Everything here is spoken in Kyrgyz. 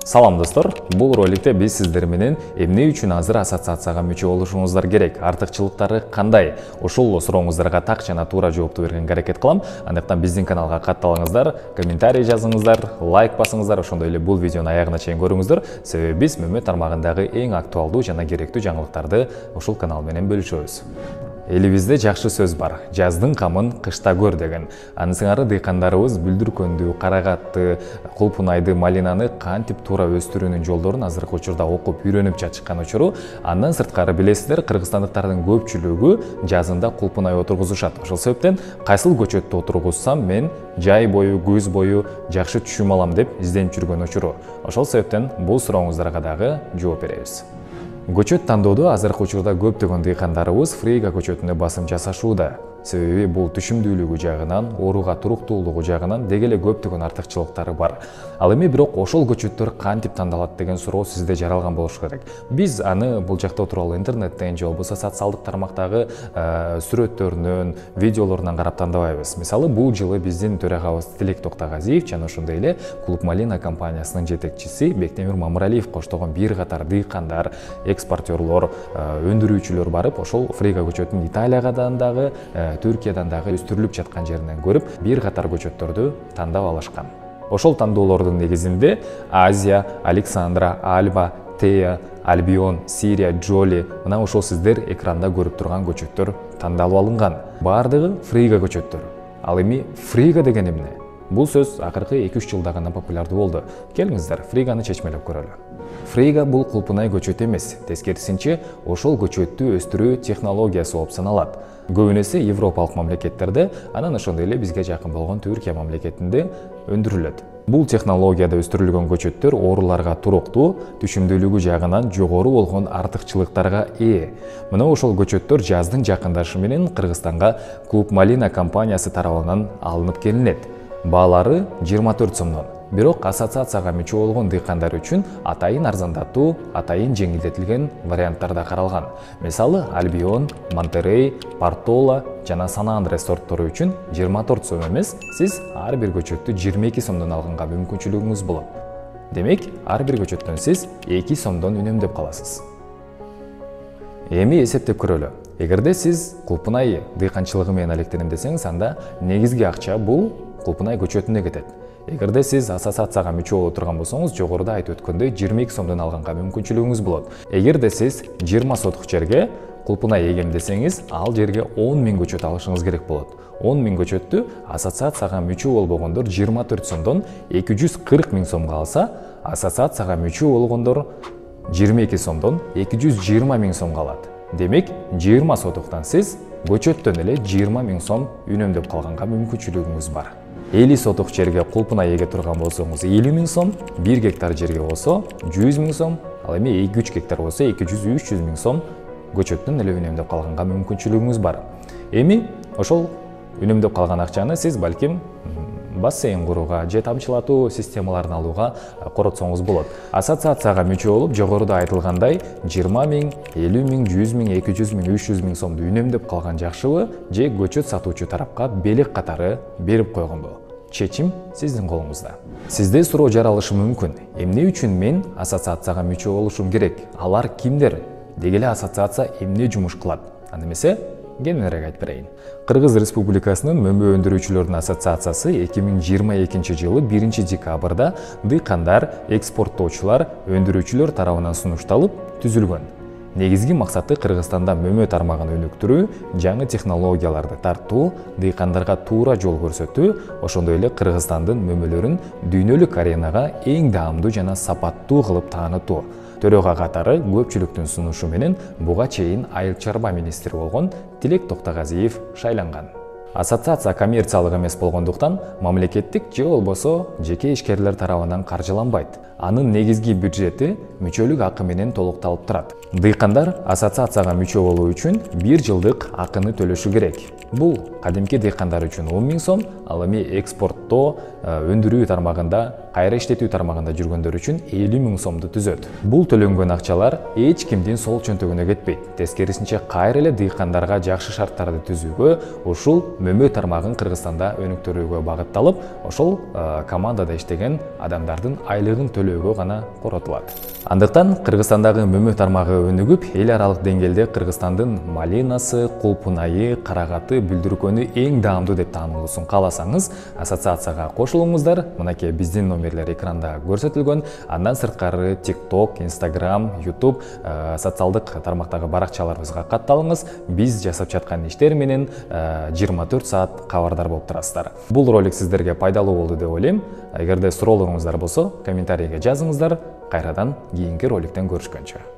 Салам достор, бул роликте биз сиздер менен эмне үчүн азыр ассоциацияга мүчө болушуңуздар керек, артыкчылыктары кандай? Ушул сурооңуздарга так жана туура жоопту берген аракет кылам. Андыктан биздин каналга катталыңыздар, комментарий жазыңыздар, лайк басыңыздар, ошондой эле бул видеону аягына чейин көрүңүздөр. Себеби биз мөмө тармагындагы эң актуалдуу жана керектүү жаңылыктарды ушул канал менен бөлүшөбүз. Элибизде жакшы сөз бар. Жаздын камын кышта көр деген. Аны сыңары дыйкандарыбыз бүлдүркөндү, карагатты, кулпунайды, малинаны кантип туура өстүрүүнүн жолдорун азыркы учурда окуп үйрөнүп жатышкан учуру. Андан сырткары билесиздер, кыргызстандыктардын көпчүлүгү жазында кулпунай отургузушат. Ошол себептен кайсыл көчөттү отургузсам мен жай бою, күз бою жакшы түшүм алам деп изденип жүргөн учуру. Ошол себептен бул сурооңуздарга дагы жооп беребиз. Көчөт тандоодо азыркы учурда көптөгөн дыйкандарыбыз фрейга көчөтүнө басым жасашууда. Себеби бул түшүмдүүлүгү жагынан, ооруга туруктуулугу жагынан деги эле көптөгөн артыкчылыктары бар. Ал эми бирок ошол көчөттөр кантип тандалат деген суроо сизде жаралган болушу керек. Биз аны бул жакта тууралуу интернеттен же болбосо социалдык тармактагы сүрөттөрүнөн, видеолорунан карап тандабайбыз. Мисалы, бул жылы биздин төрагабыз Тилек Токтогазиев жана ошондой эле Клуб Малина компаниясынын жетекчиси Бектемир Мамыралиев коштогон бир катар дыйкандар, экспортерлор, өндүрүүчүлөр барып, ошол фрейга көчөтүн Италиядан дагы, Түркиядан дагы өстүрүлүп жаткан жеринен көрүп, бир катар көчөттөрдү тандап алышкан. Ошол тандоолордун негизинде Азия, Александра, Альба, Тея, Альбион, Сирия, Джоли, мына ошол сиздер экранда көрүп турган көчөттөр тандалып алынган. Бардыгы фрейга көчөттөр. Ал эми фрейга деген эмне? Бул сөз акыркы 2-3 жылда гана популярдуу болду. Келиңиздер, фрейганы чечмелеп көрөлү. Фрейга бул кулпунай көчөт эмес, тескерисинче ошол көчөттү өстүрүү технологиясы болуп саналат. Көбүнесе европалык мамлекеттерде, анан ошондой эле бизге жакын болгон Түркия мамлекетинде өндүрүлөт. Бул технологияда өстүрүлгөн көчөттөр ооруларга туруктуу, түшүмдүүлүгү жагынан жогору болгон артыкчылыктарга ээ. Мына ошол көчөттөр жаздын жакындашы менен Кыргызстанга Клуб Малина компаниясы тарабынан алынып келинет. Баалары 24 сомдон. Бирок ассоциацияга мүчө болгон дыйкандар үчүн атайын арзандатуу, атайын жеңилдетилген варианттарда каралган. Мисалы, Альбион, Монтерей, Портола жана Сан-Андрес сорттору үчүн 24 сом эмес, сиз ар бир көчөттү 22 сомдон алганга мүмкүнчүлүгүңүз болот. Демек, ар бир көчөттөн сиз 2 сомдон үнөмдөп каласыз. Эми эсептеп көрөлү. Эгерде сиз кулпунай дыйканчылыгы менен алектенем десеңиз, анда негизги акча бул кулпунай көчөтүнө кетет. Эгерде сиз ассоциацияга мүчө боло турган болсоңуз, жогоруда айтып өткөндөй 22 сомдон алганга мүмкүнчүлүгүңүз болот. Эгерде сиз 20 сотук жерге кулпунай эгем десеңиз, ал жерге 10 000 көчөт алышыңыз керек болот. 10 000 көчөттү ассоциацияга мүчө болбогондор 24 сомдон 240 000 сомго алса, ассоциацияга мүчө болгондор 22 сомдон 220 000 сомго алат. Демек, 20 сотуктан сиз көчөттөн эле 20 000 сом үнөмдөп калганга мүмкүнчүлүгүңүз бар. 50 сотук жерге кулпунай эге турган болсоңуз 50 000 сом, 1 гектар жерге болсо 100 000 сом, ал эми 2-3 гектар болсо 200-300 000 сом көчөттөн эле үнөмдөп калганга мүмкүнчүлүгүңүз бар. Эми ошол үнөмдөп калган акчаны сиз балким бассейн курууга же тамчылатуу системаларын алууга коротсоңуз болот. Ассоциацияга мүчө болуп, жогоруда айтылгандай 20 000, 50 000, 100 000, 200 000, 300 000 сомду үнөмдөп калган жакшыбы, же көчөт сатуучу тарапка белек катары берип койгонбу? Чечим сиздин колуңузда. Сизде суроо жаралышы мүмкүн. Эмне үчүн мен ассоциацияга мүчө болушум керек? Алар кимдер? Деги эле ассоциация эмне жумуш кылат? Аны эмесе, кеңирээк айтып берейин. Кыргыз Республикасынын мөмө өндүрүүчүлөрдүн ассоциациясы 2022 жылы 1 декабрда дыйкандар, экспорттоочулар, өндүрүүчүлөр тарабынан сунушталып түзүлгөн. Негизги максаты Кыргызстанда мөмө тармагын өнүктүрүү, жаңы технологияларды тартуу, дыйкандарга туура жол көрсөтүү, ошондой эле Кыргызстандын мөмөлөрүн дүйнөлүк аренага эң даамдуу жана сапаттуу кылып таанытуу. Төрөга катары көпчүлүктүн сунушу менен буга чейин айыл чарба министри болгон Тилек Токтогазиев шайланган. Ассоциация коммерциялык эмес болгондуктан мамлекеттик же болбосо жеке ишкерлер тарабынан каржыланбайт. Анын негизги бюджети мүчөлүк акы менен толукталып турат. Дыйкандар ассоциацияга мүчө болуу үчүн 1 жылдык акыны төлөшү керек. Бул кадимки дыйкандар үчүн 10 000 сом, ал эми экспорттоо, өндүрүү тармагында, кайра иштетүү тармагында жүргөндөр үчүн 50 000 сомду түзөт. Бул төлөнгөн акчалар эч кимдин сол чөнтөгүнө кетпейт. Тескерисинче кайра эле дыйкандарга жакшы шарттарды түзүүгө, ушул мөмө тармагын Кыргызстанда өнүктүрүүгө багытталып, ошол командада иштеген адамдардын айлыгын төлөөгө гана коротулат. Андыктан Кыргызстандагы мөмө тармагы өнүгүп, эл аралык деңгээлде Кыргызстандын малинасы, кулпунайы, карагаты, бүлдүркөнү эң даамдуу деп таанылуусун кааласаңыз, ассоциацияга кошулуңуздар. Мынакей биздин номерлер экранда көрсөтүлгөн. Андан сырткары TikTok, Instagram, YouTube социалдык тармактагы баракчаларыбызга катталыңыз. Биз жасап жаткан иштер менен 24 саат кабардар болуп турасыздар. Бул ролик сиздерге пайдалуу болду деп ойлойм. Эгерде суроолоруңуздар болсо, комментарийге жазыңыздар. Кайрадан кийинки роликтен көрүшкөнчө.